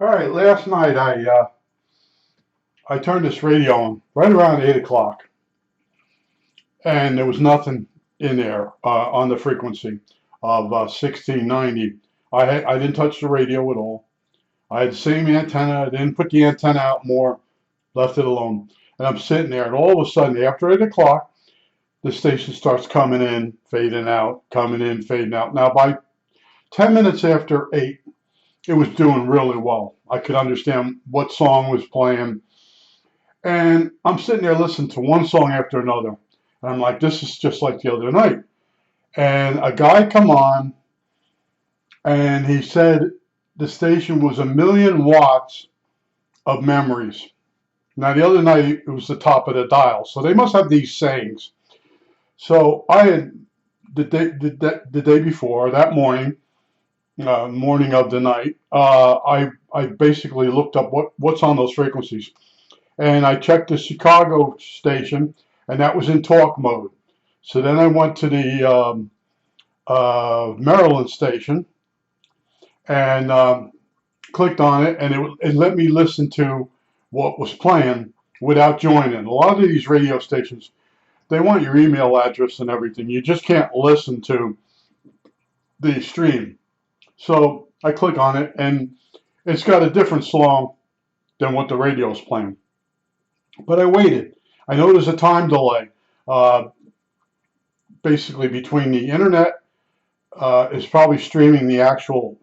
All right, last night I turned this radio on right around 8 o'clock, and there was nothing in there on the frequency of 1690. I didn't touch the radio at all. I had the same antenna. I didn't put the antenna out more. Left it alone. And I'm sitting there, and all of a sudden, after 8 o'clock, the station starts coming in, fading out, coming in, fading out. Now by 10 minutes after 8, it was doing really well. I could understand what song was playing. And I'm sitting there listening to one song after another. And I'm like, this is just like the other night. And a guy come on and he said the station was 1,000,000 watts of memories. Now the other night it was the top of the dial. So they must have these sayings. So I had the day before, that morning, morning of the night, I basically looked up what's on those frequencies. And I checked the Chicago station, and that was in talk mode. So then I went to the Maryland station and clicked on it, and it let me listen to what was playing without joining. A lot of these radio stations, they want your email address and everything. You just can't listen to the stream. So I click on it, and it's got a different song than what the radio is playing. But I waited. I know there's a time delay, uh, basically between the internet is probably streaming the actual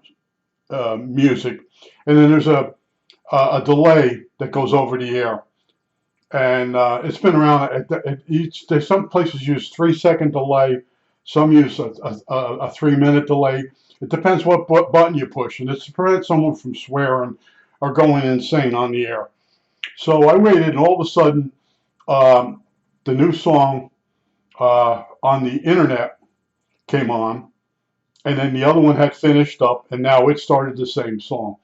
music, and then there's a delay that goes over the air. And it's been around. Some places use 3 second delay, some use a 3 minute delay. It depends what button you push, and it's to prevent someone from swearing or going insane on the air. So I waited, and all of a sudden, the new song on the internet came on, and then the other one had finished up, and now it started the same song.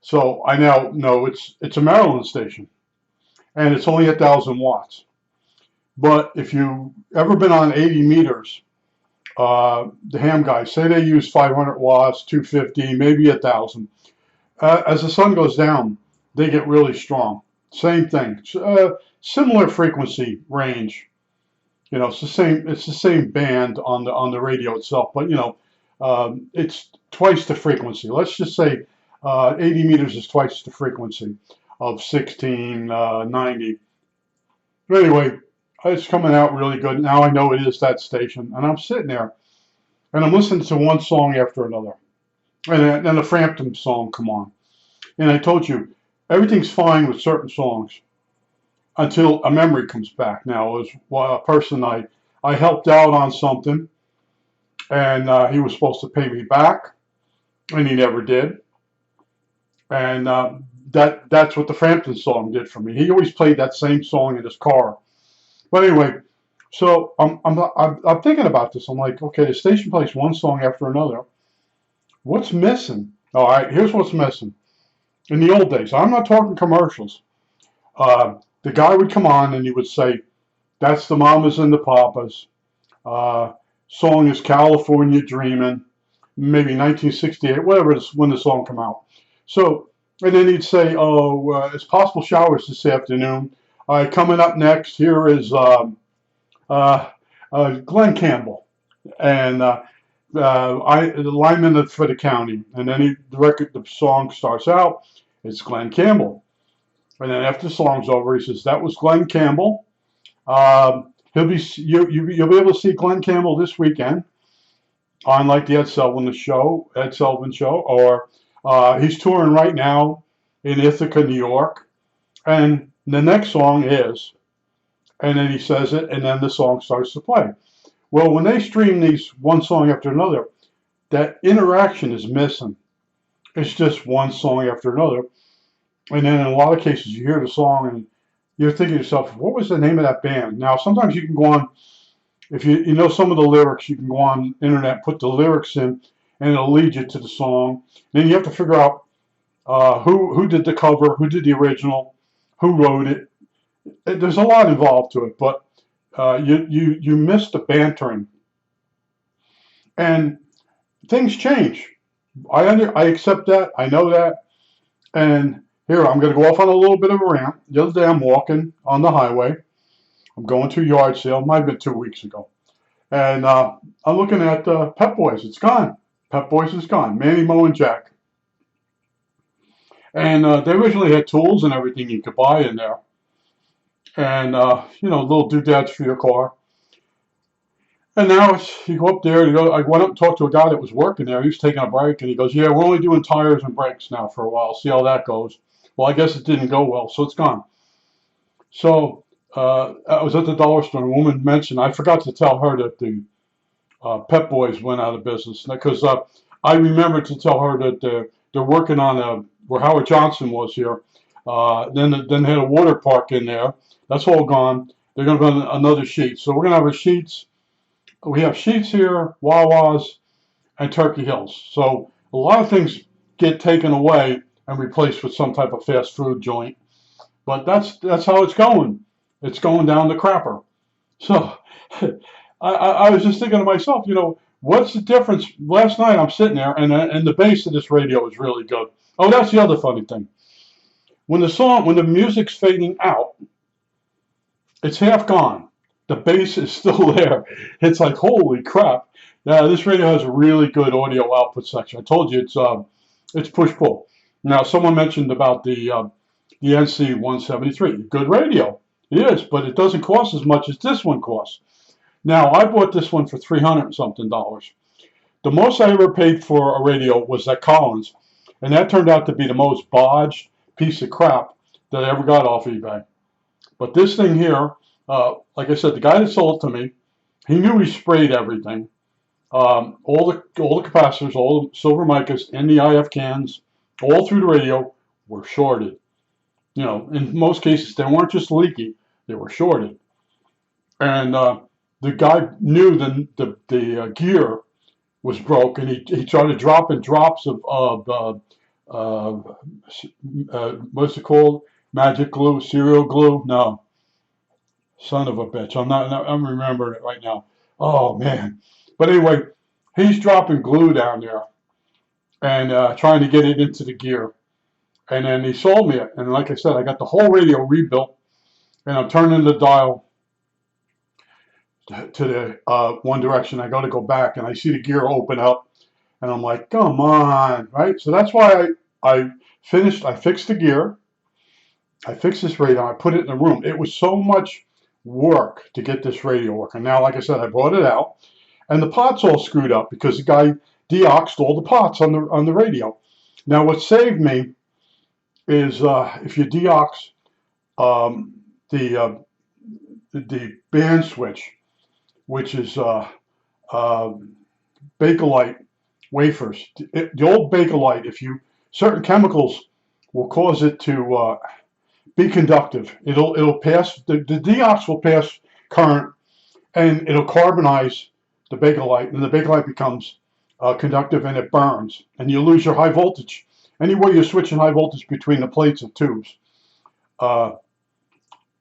So I now know it's a Maryland station, and it's only 1,000 watts. But if you ever been on 80 meters, the ham guys say they use 500 watts, 250, maybe 1,000. As the sun goes down, they get really strong. Same thing, similar frequency range. It's the same. It's the same band on the radio itself, but it's twice the frequency. Let's just say 80 meters is twice the frequency of 1690. But anyway, it's coming out really good. Now I know it is that station, and I'm sitting there and I'm listening to one song after another, and then the Frampton song come on. And I told you, everything's fine with certain songs until a memory comes back. Now, it was a person I helped out on something, and he was supposed to pay me back, and he never did. And that's what the Frampton song did for me. He always played that same song in his car. But anyway, so I'm thinking about this. I'm like, okay, the station plays one song after another. What's missing? All right, here's what's missing. In the old days, I'm not talking commercials. The guy would come on and he would say, "That's the Mamas and the Papas." Uh, Song is California Dreamin', maybe 1968, whatever it is, when the song come out. So, and then he'd say, "Oh, it's possible showers this afternoon." All right, coming up next, here is uh, Glenn Campbell, and the lineman for the county. And then the song starts out. It's Glenn Campbell. And then after the song's over, he says, "That was Glenn Campbell. You'll be able to see Glenn Campbell this weekend on like the Ed Sullivan Show, or he's touring right now in Ithaca, New York." And the next song is, and then he says it, and then the song starts to play. Well, when they stream these one song after another, that interaction is missing. It's just one song after another. And then in a lot of cases, you hear the song and you're thinking to yourself, what was the name of that band? Now, sometimes you can go on, if you know some of the lyrics, you can go on the internet, put the lyrics in, and it'll lead you to the song. Then you have to figure out who did the cover, who did the original, who wrote it. There's a lot involved to it, but you miss the bantering. And things change. I accept that. I know that. And here, I'm going to go off on a little bit of a rant. The other day, I'm walking on the highway. I'm going to a yard sale. It might have been 2 weeks ago. And I'm looking at Pep Boys. It's gone. Pep Boys is gone. Manny, Mo, and Jack. And they originally had tools and everything you could buy in there. And, little doodads for your car. And now you go up there. I went up and talked to a guy that was working there. He was taking a break. And he goes, yeah, we're only doing tires and brakes now for a while. See how that goes. Well, I guess it didn't go well, so it's gone. So I was at the dollar store, and a woman mentioned, I forgot to tell her that the Pep Boys went out of business, because I remembered to tell her that they're working on where Howard Johnson was here. Then they had a water park in there. That's all gone. They're going to run another Sheetz. So we're going to have a Sheetz. We have Sheetz here, Wawa's, and Turkey Hills. So a lot of things get taken away and replaced with some type of fast food joint. But that's how it's going. It's going down the crapper. So I was just thinking to myself, what's the difference? Last night I'm sitting there, and the bass of this radio is really good. Oh, that's the other funny thing. When the music's fading out, it's half gone. The bass is still there. It's like, holy crap. Yeah, this radio has a really good audio output section. I told you it's push-pull. Now, someone mentioned about the NC173. Good radio. It is, but it doesn't cost as much as this one costs. Now, I bought this one for $300 and something. The most I ever paid for a radio was that Collins, and that turned out to be the most bodged piece of crap that I ever got off eBay. But this thing here, like I said, the guy that sold it to me, he knew he sprayed everything. All the capacitors, all the silver micas, and the IF cans, all through the radio, were shorted. In most cases, they weren't just leaky; they were shorted. And the guy knew the gear was broke, and he started dropping drops of what's it called? Magic glue, cereal glue? No, son of a bitch. I'm remembering it right now. Oh man. But anyway, he's dropping glue down there and trying to get it into the gear. And then he sold me it. And like I said, I got the whole radio rebuilt, and I'm turning the dial to the one direction. I got to go back, and I see the gear open up, and I'm like, come on, right? So that's why I fixed the gear. I fixed this radio. I put it in the room. It was so much work to get this radio working. Now, like I said, I brought it out, and the pot's all screwed up because the guy deoxed all the pots on the radio. Now, what saved me is if you deox the band switch, which is Bakelite wafers. The old Bakelite, certain chemicals will cause it to be conductive. It'll pass, the deox will pass current, and it'll carbonize the Bakelite, and the Bakelite becomes conductive, and it burns, and you lose your high voltage. Anywhere you're switching high voltage between the plates of tubes,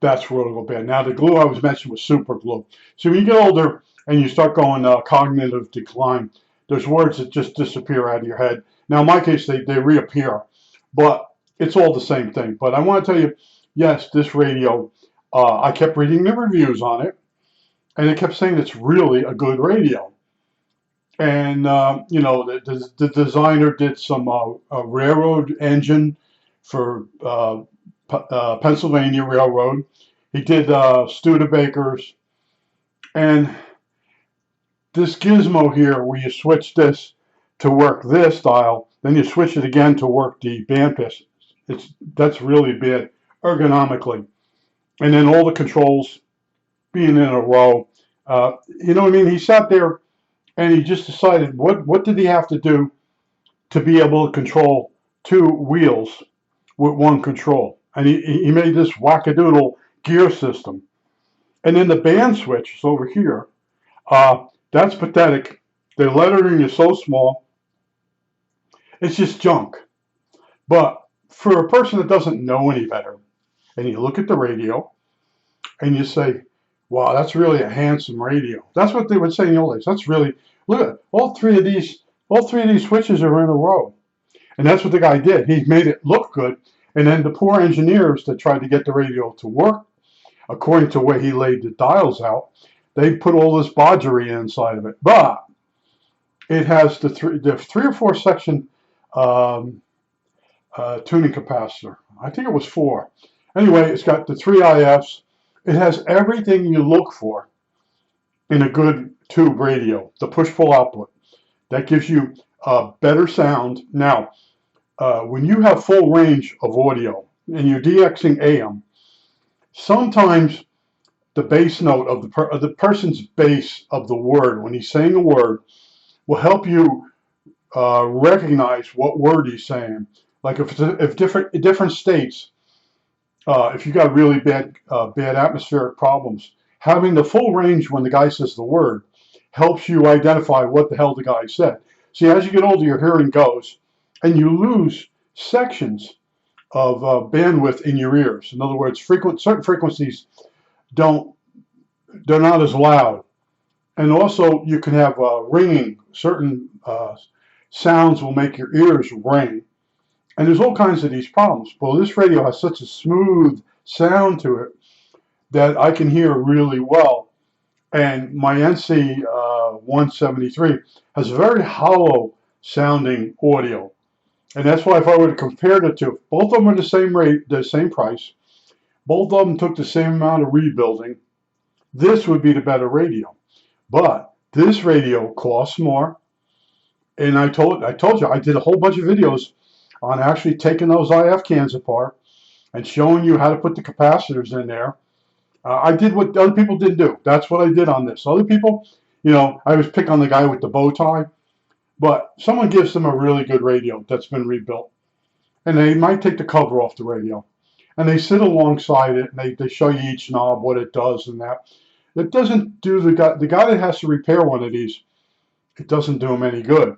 that's where it'll go bad. Now, the glue I was mentioning was super glue. So when you get older and you start going cognitive decline, there's words that just disappear out of your head. Now, in my case, they reappear, but it's all the same thing. But I want to tell you, yes, this radio, I kept reading the reviews on it, and it kept saying it's really a good radio. And, the designer did some railroad engine for Pennsylvania Railroad. He did Studebakers. And this gizmo here, where you switch this to work this dial, then you switch it again to work the band pistons. That's really bad ergonomically. And then all the controls being in a row. You know what I mean? He sat there and he just decided what did he have to do to be able to control two wheels with one control. And he made this wackadoodle gear system. And then the band switch is over here. That's pathetic. The lettering is so small. It's just junk. But for a person that doesn't know any better, and you look at the radio, and you say, wow, that's really a handsome radio. That's what they would say in the old days. That's really, look at it. All three of these switches are in a row. And that's what the guy did. He made it look good. And then the poor engineers that tried to get the radio to work according to the way he laid the dials out, they put all this bodgery inside of it. But it has the three or four section um, tuning capacitor. I think it was four. Anyway, it's got the three IFs. It has everything you look for in a good tube radio. The push-pull output. That gives you better sound. Now, when you have full range of audio and you're DXing AM, sometimes the bass note of the person's bass of the word, when he's saying a word, will help you recognize what word he's saying. Like if different states, if you got really bad atmospheric problems, having the full range when the guy says the word helps you identify what the hell the guy said. See, as you get older, your hearing goes, and you lose sections of bandwidth in your ears. In other words, certain frequencies they're not as loud. And also, you can have ringing. Certain sounds will make your ears ring. And there's all kinds of these problems. Well, this radio has such a smooth sound to it that I can hear really well. And my NC 173 has very hollow sounding audio. And that's why if I were to compare the two, both of them are the same rate, the same price. Both of them took the same amount of rebuilding. This would be the better radio. But this radio costs more. And I told you, I did a whole bunch of videos on actually taking those IF cans apart and showing you how to put the capacitors in there. I did what other people didn't do. That's what I did on this. Other people, I was picking on the guy with the bow tie, but someone gives them a really good radio that's been rebuilt, and they might take the cover off the radio, and they sit alongside it, and they show you each knob, what it does and that. It doesn't do the guy that has to repair one of these, it doesn't do him any good.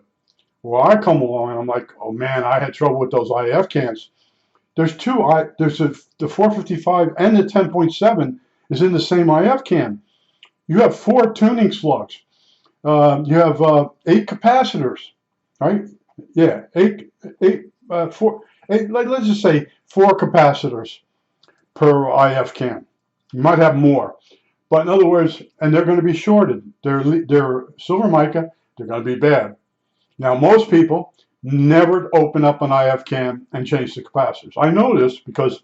Well, I come along, and I'm like, oh man, I had trouble with those IF cans. There's the 455 and the 10.7 is in the same IF can. You have 4 tuning slugs. You have 8 capacitors, right? Yeah, 8. Let's just say 4 capacitors per IF can. You might have more, but in other words, and they're going to be shorted. They're silver mica. They're going to be bad. Now, most people never open up an IF can and change the capacitors. I know this because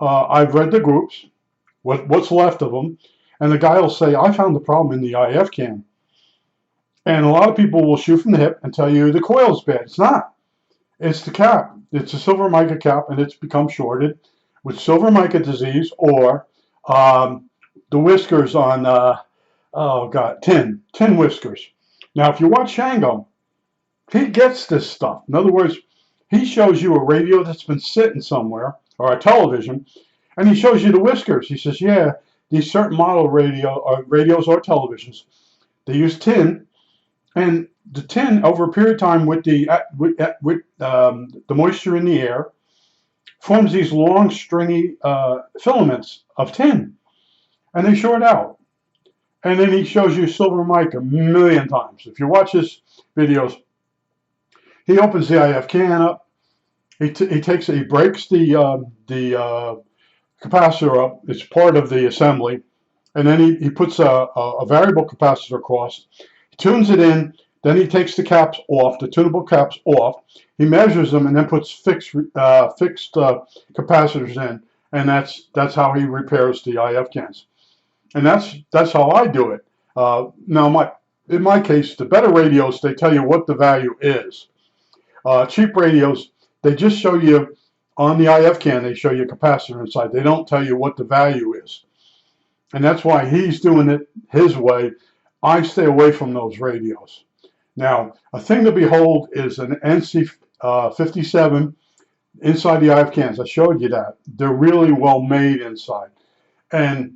I've read the groups, what's left of them, and the guy will say, I found the problem in the IF can. And a lot of people will shoot from the hip and tell you the coil's bad. It's not. It's the cap. It's a silver mica cap, and it's become shorted with silver mica disease or the whiskers on, tin whiskers. Now, if you watch Shango, he gets this stuff. In other words, he shows you a radio that's been sitting somewhere, or a television, and he shows you the whiskers. He says, yeah, these certain model radios or televisions, they use tin, and the tin, over a period of time with the moisture in the air, forms these long, stringy filaments of tin, and they short out. And then he shows you silver mica a million times. If you watch his videos, he opens the IF can up. He breaks the capacitor up. It's part of the assembly, and then he puts a variable capacitor across. He tunes it in. Then he takes the caps off, the tunable caps off. He measures them and then puts fixed capacitors in, and that's how he repairs the IF cans. And that's how I do it. Now, in my case, the better radios, they tell you what the value is. Cheap radios, they just show you on the IF can, they show you a capacitor inside. They don't tell you what the value is. And that's why he's doing it his way. I stay away from those radios. Now, a thing to behold is an NC 57 inside the IF cans. I showed you that. They're really well made inside. And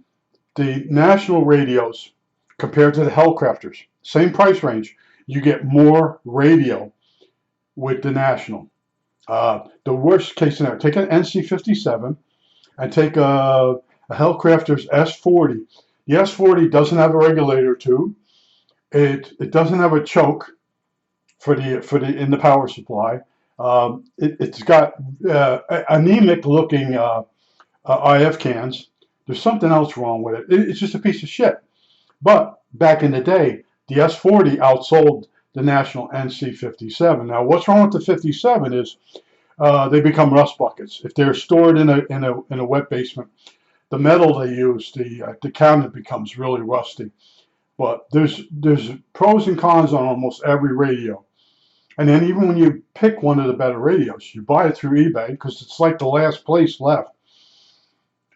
the national radios, compared to the Hallicrafters, same price range, you get more radio with the national. The worst case scenario, take an NC57 and take a Hallicrafters S40. The S40 doesn't have a regulator tube. It doesn't have a choke in the power supply. It's got anemic looking IF cans. There's something else wrong with it. It's just a piece of shit. But back in the day, the S40 outsold the National NC57. Now, what's wrong with the 57 is they become rust buckets. If they're stored in a wet basement, the metal they use, the cabinet becomes really rusty. But there's pros and cons on almost every radio. And then even when you pick one of the better radios, you buy it through eBay because it's like the last place left.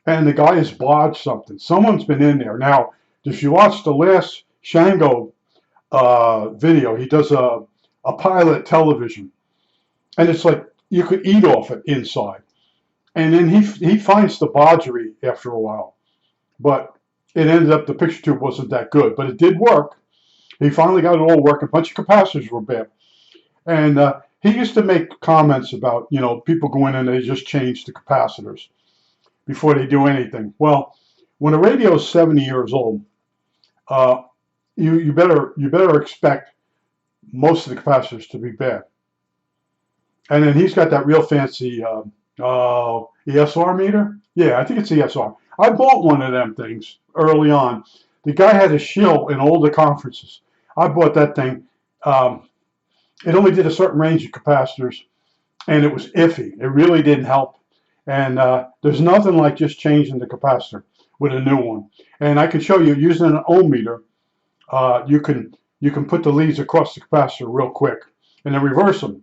And the guy has bodged something. Someone's been in there. Now, if you watch the last Shango video, he does a pilot television. And it's like you could eat off it inside. And then he finds the bodgery after a while. But it ended up the picture tube wasn't that good. But it did work. He finally got it all working. A bunch of capacitors were bad. And he used to make comments about, people go in and they just change the capacitors before they do anything. Well, when a radio is 70 years old, you better expect most of the capacitors to be bad. And then he's got that real fancy ESR meter. Yeah, I think it's ESR. I bought one of them things early on. The guy had a shill in all the conferences. I bought that thing. It only did a certain range of capacitors, and it was iffy. It really didn't help. And there's nothing like just changing the capacitor with a new one. And I can show you using an ohm meter. You can put the leads across the capacitor real quick, and then reverse them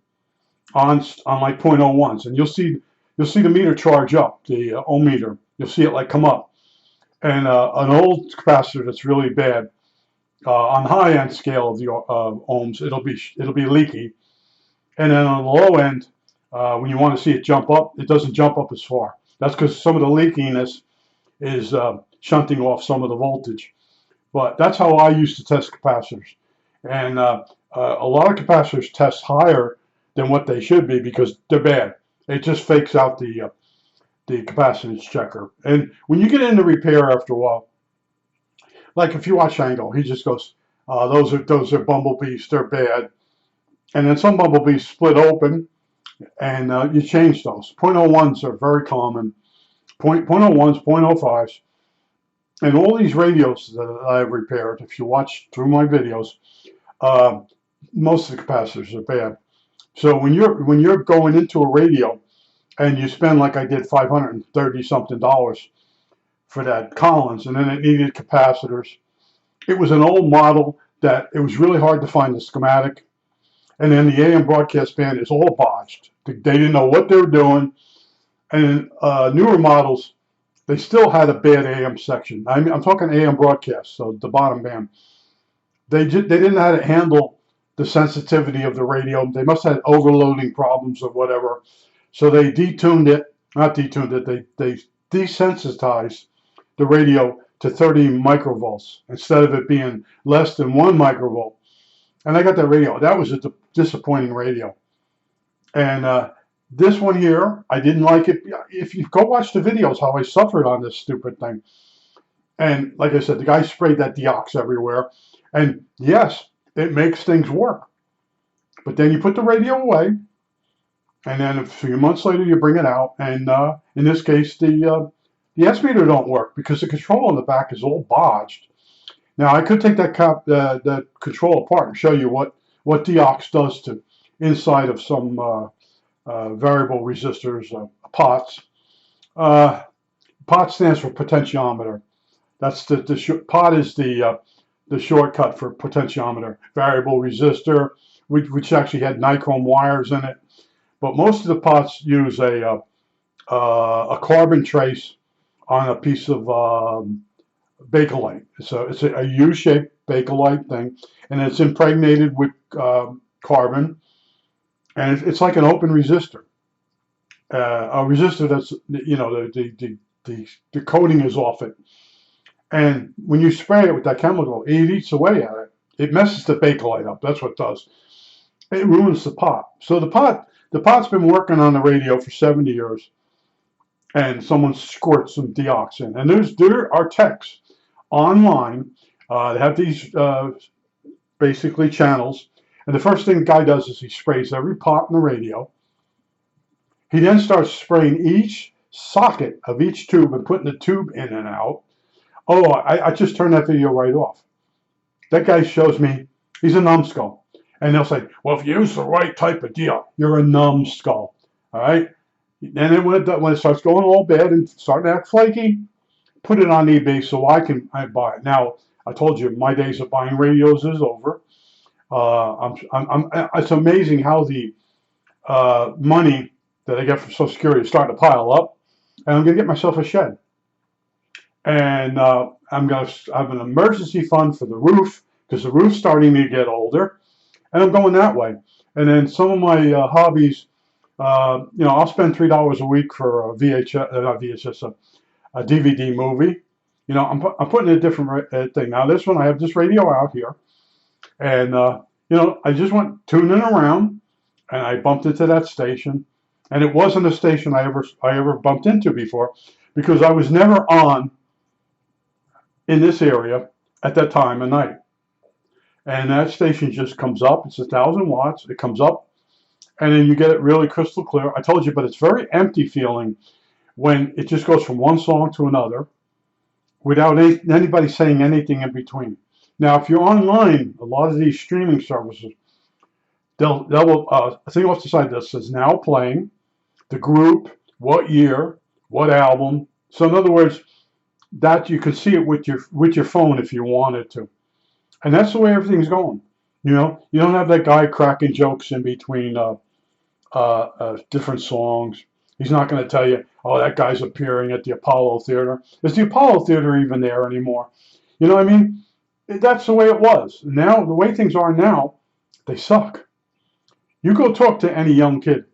on like 0.01s, and you'll see the meter charge up, the ohm meter. You'll see it like come up. And an old capacitor that's really bad, on the high end scale of the ohms, it'll be leaky, and then on the low end, when you want to see it jump up, it doesn't jump up as far. That's because some of the leakiness is shunting off some of the voltage. But that's how I used to test capacitors, and a lot of capacitors test higher than what they should be because they're bad. It just fakes out the capacitance checker. And when you get into repair after a while, like if you watch Shango, he just goes, those are bumblebees, they're bad. And then some bumblebees split open, and you change those. 0.01s are very common. 0.01s, 0.05s. And all these radios that I've repaired, if you watch through my videos, most of the capacitors are bad. So when you're going into a radio and you spend, like I did, $530 something for that Collins, and then it needed capacitors. It was an old model that it was really hard to find the schematic, and then the AM broadcast band is all botched. They didn't know what they were doing, and newer models, they still had a bad AM section. I'm talking AM broadcast, so the bottom band. They didn't know how to handle the sensitivity of the radio. They must have had overloading problems or whatever. So they detuned it, not detuned it, they desensitized the radio to 30 microvolts instead of it being less than 1 microvolt. And I got that radio. That was a disappointing radio. And this one here, I didn't like it. If you go watch the videos, how I suffered on this stupid thing. And like I said, the guy sprayed that deox everywhere. And yes, it makes things work. But then you put the radio away, and then a few months later you bring it out, and in this case the S meter don't work because the control on the back is all bodged. Now I could take that control apart and show you what deox does to inside of some variable resistors, POTS. POT stands for potentiometer. That's the POT is the shortcut for potentiometer, variable resistor, which actually had nichrome wires in it. But most of the pots use a carbon trace on a piece of Bakelite. So it's a U-shaped Bakelite thing, and it's impregnated with carbon, and it's like an open resistor. A resistor that's, the coating is off it. And when you spray it with that chemical, it eats away at it. It messes the Bakelite up. That's what it does. It ruins the pot. So the pot's been working on the radio for 70 years, and someone squirts some deox in. And there are techs online. They have these basically channels. And the first thing the guy does is he sprays every pot in the radio. He then starts spraying each socket of each tube and putting the tube in and out. Oh, I just turned that video right off. That guy shows me he's a numbskull. And they'll say, well, if you use the right type of deal, you're a numbskull. All right? And then when it starts going all bad and starting to act flaky, put it on eBay so I buy it. Now, I told you my days of buying radios is over. It's amazing how the money that I get from Social Security is starting to pile up. And I'm going to get myself a shed. And I'm going to have an emergency fund for the roof because the roof's starting to get older. And I'm going that way. And then some of my hobbies, I'll spend $3 a week for a a DVD movie. I'm putting a different thing. Now this one, I have this radio out here. And, I just went tuning around and I bumped into that station. And it wasn't a station I ever bumped into before because I was never on in this area at that time of night. And that station just comes up. It's 1,000 watts. It comes up, and then you get it really crystal clear. I told you, but it's very empty feeling when it just goes from one song to another without anybody saying anything in between. Now, if you're online, a lot of these streaming services, they'll a thing off the side that says now playing, the group, what year, what album. So in other words, that you can see it with your phone if you wanted to. And that's the way everything's going. You don't have that guy cracking jokes in between different songs. He's not going to tell you, oh, that guy's appearing at the Apollo Theater. Is the Apollo Theater even there anymore? You know what I mean? That's the way it was. Now, the way things are now, they suck. You go talk to any young kid,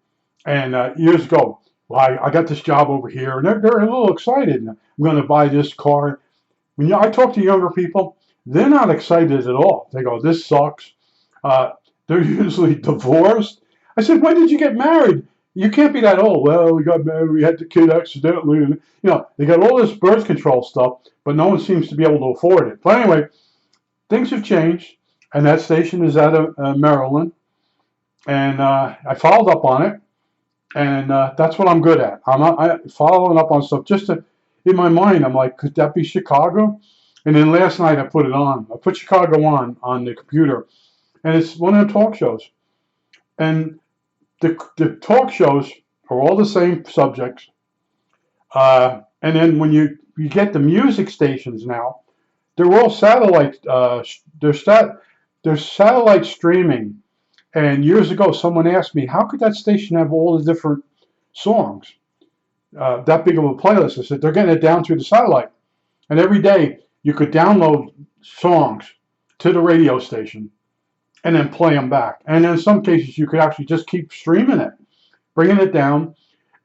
and years ago, well, I got this job over here, and they're a little excited. I'm going to buy this car. When I talk to younger people, they're not excited at all. They go, this sucks. They're usually divorced. I said, when did you get married? You can't be that old. Well, we got married. We had the kid accidentally. They got all this birth control stuff, but no one seems to be able to afford it. But anyway, things have changed, and that station is out of Maryland. And I followed up on it. And that's what I'm good at. I'm following up on stuff just in my mind. I'm like, could that be Chicago? And then last night I put it on. I put Chicago on the computer, and it's one of the talk shows. And the talk shows are all the same subjects. And then when you get the music stations now, they're all satellite. They're satellite streaming. And years ago, someone asked me, how could that station have all the different songs? That big of a playlist. I said, they're getting it down through the satellite. And every day, you could download songs to the radio station and then play them back. And in some cases, you could actually just keep streaming it, bringing it down,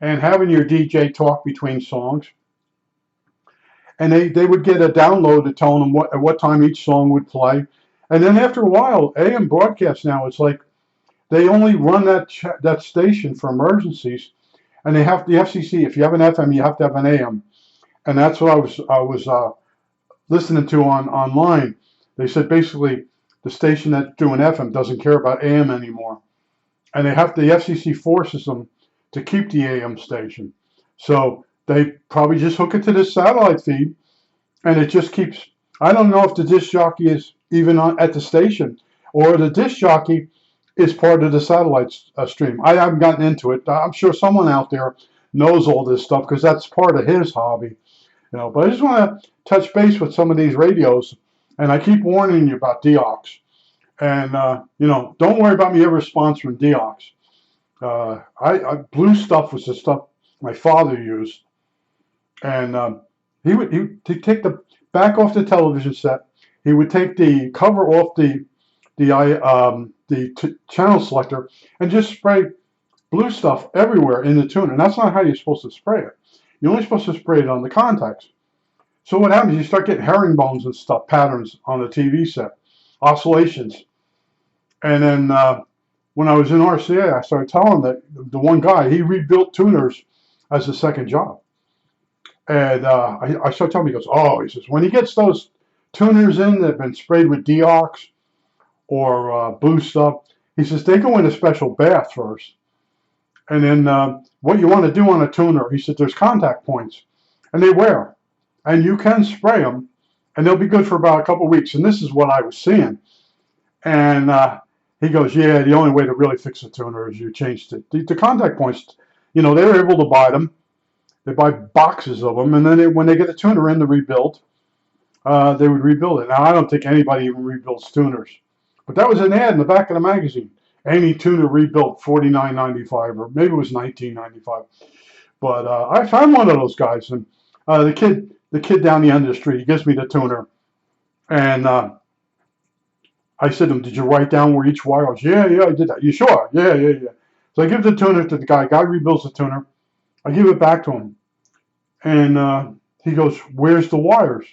and having your DJ talk between songs. And they would get a download telling them at what time each song would play. And then after a while, AM broadcasts now, it's like, they only run that station for emergencies, and they have the FCC. If you have an FM, you have to have an AM, and that's what I was listening to online. They said basically the station that's doing FM doesn't care about AM anymore, and the FCC forces them to keep the AM station. So they probably just hook it to this satellite feed, and it just keeps. I don't know if the disc jockey is even at the station, or the disc jockey is part of the satellite stream. I haven't gotten into it. I'm sure someone out there knows all this stuff because that's part of his hobby. But I just want to touch base with some of these radios, and I keep warning you about Deox. And don't worry about me ever sponsoring Deox. Blue Stuff was the stuff my father used, and he'd take the back off the television set. He would take the cover off the channel selector and just spray Blue Stuff everywhere in the tuner. And that's not how you're supposed to spray it. You're only supposed to spray it on the contacts. So what happens? You start getting herringbones and stuff, patterns on the TV set, oscillations. And then when I was in RCA, I started telling that the one guy, he rebuilt tuners as a second job. And I started telling him, he says, when he gets those tuners in that have been sprayed with Deox or Blue Stuff, he says, they go in a special bath first. And then what you want to do on a tuner, he said, there's contact points, and they wear, and you can spray them, and they'll be good for about a couple of weeks. And this is what I was seeing. And he goes, yeah, the only way to really fix a tuner is you change the contact points. You know, they were able to buy them. They buy boxes of them, and then when they get a tuner in to rebuild, they would rebuild it. Now, I don't think anybody even rebuilds tuners. But that was an ad in the back of the magazine. Any tuner rebuilt, $49.95, or maybe it was $19.95. But I found one of those guys, and the kid down the end of the street, he gives me the tuner, and I said to him, "Did you write down where each wire was?" Yeah, I did that. You sure? Yeah. So I give the tuner to the guy. Guy rebuilds the tuner. I give it back to him, and he goes, "Where's the wires?"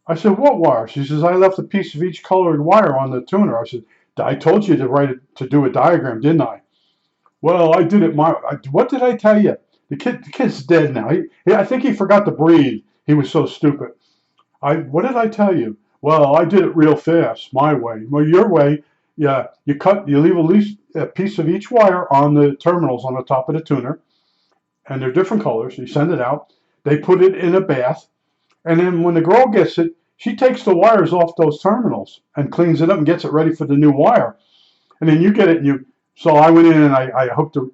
I said, "What wires?" He says, "I left a piece of each colored wire on the tuner." I said, "I told you to do a diagram, didn't I?" Well, I did it what did I tell you? The kid's dead now. I think he forgot to breathe. He was so stupid. What did I tell you? Well, I did it real fast, my way. Well, your way, yeah, you leave at least a piece of each wire on the terminals on the top of the tuner, and they're different colors. You send it out. They put it in a bath, and then when the girl gets it, she takes the wires off those terminals and cleans it up and gets it ready for the new wire. And then you get it, and So I went in and I hooked the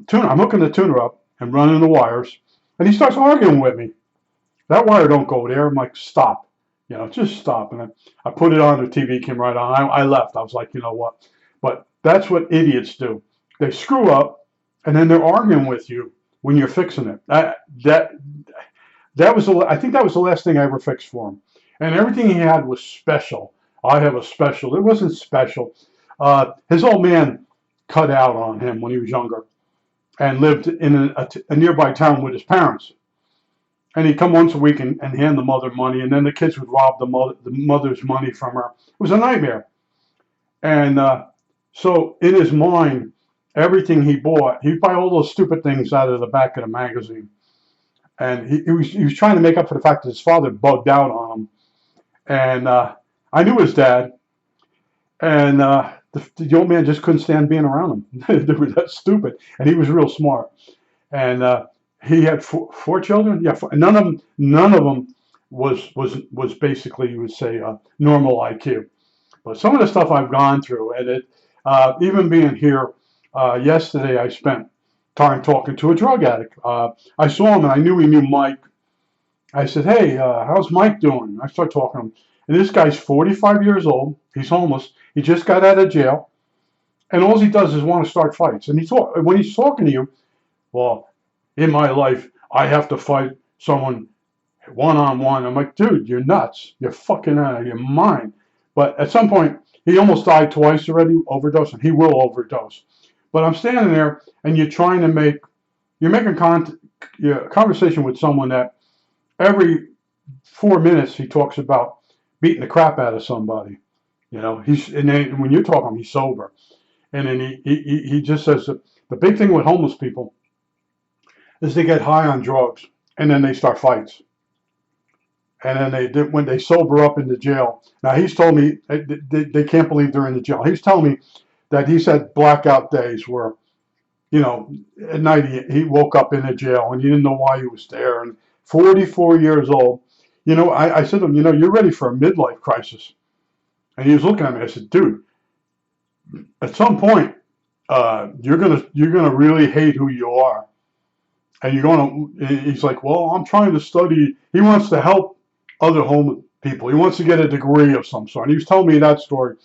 tuner. I'm hooking the tuner up and running the wires, and he starts arguing with me. That wire don't go there. I'm like, stop, just stop. And I put it on. The TV came right on. I left. I was like, you know what? But that's what idiots do. They screw up, and then they're arguing with you when you're fixing it. I think that was the last thing I ever fixed for him. And everything he had was special. I have a special. It wasn't special. His old man cut out on him when he was younger and lived in a nearby town with his parents. And he'd come once a week and hand the mother money, and then the kids would rob the mother's money from her. It was a nightmare. And so in his mind, everything he bought, he'd buy all those stupid things out of the back of the magazine. And he was trying to make up for the fact that his father bugged out on him. And I knew his dad, and the old man just couldn't stand being around him. They were that stupid, and he was real smart. And he had four children. Yeah, none of them was basically, you would say, normal IQ. But some of the stuff I've gone through, and even being here yesterday, I spent time talking to a drug addict. I saw him, and I knew he knew Mike. I said, "Hey, how's Mike doing?" I started talking to him, and this guy's 45 years old. He's homeless. He just got out of jail, and all he does is want to start fights. And when he's talking to you, well, in my life, I have to fight someone one-on-one. I'm like, dude, you're nuts. You're fucking out of your mind. But at some point, he almost died twice already, overdosing. He will overdose. But I'm standing there, and you're making conversation with someone that every 4 minutes he talks about beating the crap out of somebody. And then when you talk to him, he's sober. And then he just says that the big thing with homeless people is they get high on drugs, and then they start fights. And then when they sober up in the jail. Now, he's told me they can't believe they're in the jail. He's telling me that he's had blackout days where, at night he woke up in the jail and he didn't know why he was there. And 44 years old. I said to him, you're ready for a midlife crisis. And he was looking at me. I said, dude, at some point, you're gonna really hate who you are. And he's like, well, I'm trying to study. He wants to help other homeless people. He wants to get a degree of some sort. And he was telling me that story.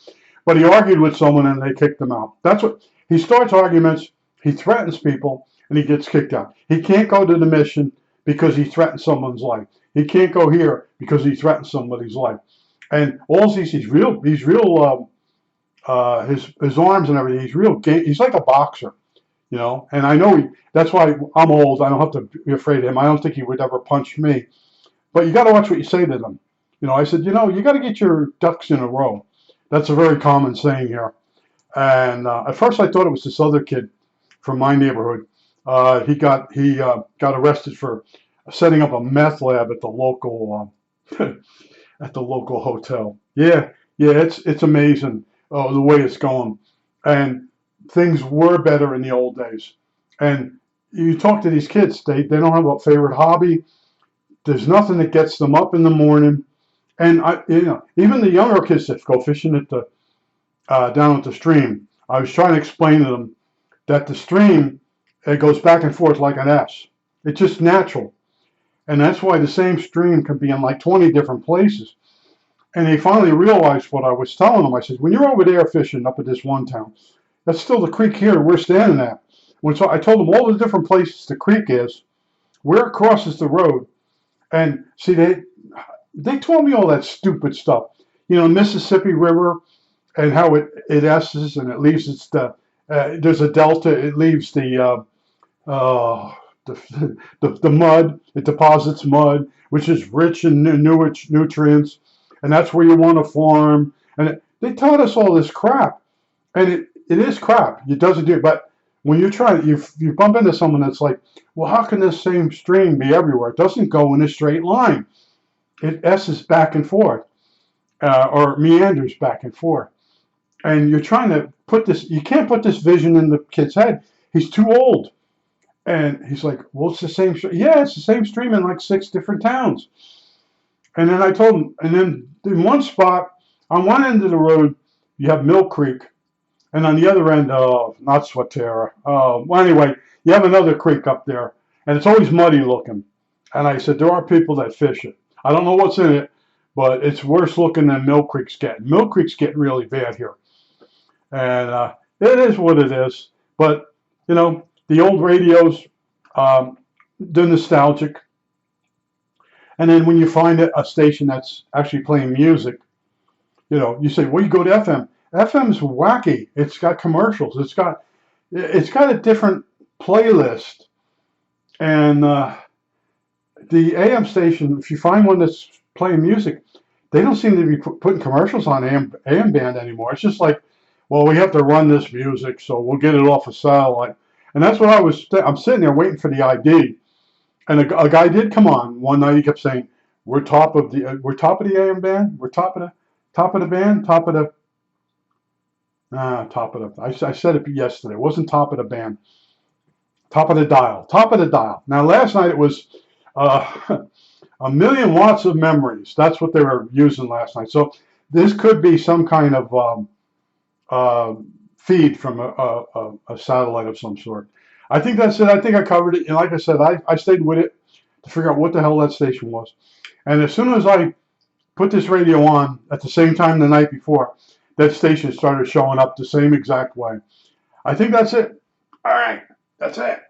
But he argued with someone and they kicked him out. That's what he starts arguments. He threatens people and he gets kicked out. He can't go to the mission because he threatened someone's life. He can't go here because he threatened somebody's life. And all he's real. His arms and everything. He's real. He's like a boxer. And I know that's why I'm old. I don't have to be afraid of him. I don't think he would ever punch me. But you got to watch what you say to them. I said, you got to get your ducks in a row. That's a very common saying here. And at first I thought it was this other kid from my neighborhood. He got arrested for setting up a meth lab at the local hotel. Yeah, it's amazing the way it's going. And things were better in the old days. And you talk to these kids, they don't have a favorite hobby. There's nothing that gets them up in the morning. And even the younger kids that go fishing at the down at the stream, I was trying to explain to them that the stream, it goes back and forth like an S. It's just natural. And that's why the same stream can be in like 20 different places. And they finally realized what I was telling them. I said, when you're over there fishing up at this one town, that's still the creek here we're standing at. So I told them all the different places the creek is, where it crosses the road. And see, they told me all that stupid stuff. Mississippi River and how it S's and it leaves there's a delta, it leaves the mud, it deposits mud, which is rich in nutrients, and that's where you want to farm. And they taught us all this crap, and it is crap. It doesn't do it, but when you try it, you bump into someone that's like, well, how can this same stream be everywhere? It doesn't go in a straight line. It S's back and forth, or meanders back and forth. And you're trying to you can't put this vision in the kid's head. He's too old. And he's like, well, it's the same stream. Yeah, it's the same stream in like 6 different towns. And then I told him, and then in one spot, on one end of the road, you have Mill Creek. And on the other end, not Swatera. Well, anyway, you have another creek up there. And it's always muddy looking. And I said, there are people that fish it. I don't know what's in it, but it's worse looking than Mill Creek's getting. Mill Creek's getting really bad here. And it is what it is. But, the old radios, they're nostalgic. And then when you find a station that's actually playing music, you say, well, you go to FM. FM's wacky. It's got commercials. It's got a different playlist. And the AM station, if you find one that's playing music, they don't seem to be putting commercials on AM band anymore. It's just like, well, we have to run this music, so we'll get it off a satellite. And that's what I'm sitting there waiting for the ID. And a guy did come on one night. He kept saying, we're top of the AM band. We're top of the band, top of the I said it yesterday. It wasn't top of the band. Top of the dial. Top of the dial. Now, last night it was 1,000,000 watts of memories. That's what they were using last night. So this could be some kind of feed from a satellite of some sort. I think that's it. I think I covered it. And like I said, I stayed with it to figure out what the hell that station was. And as soon as I put this radio on at the same time the night before, that station started showing up the same exact way. I think that's it. All right. That's it.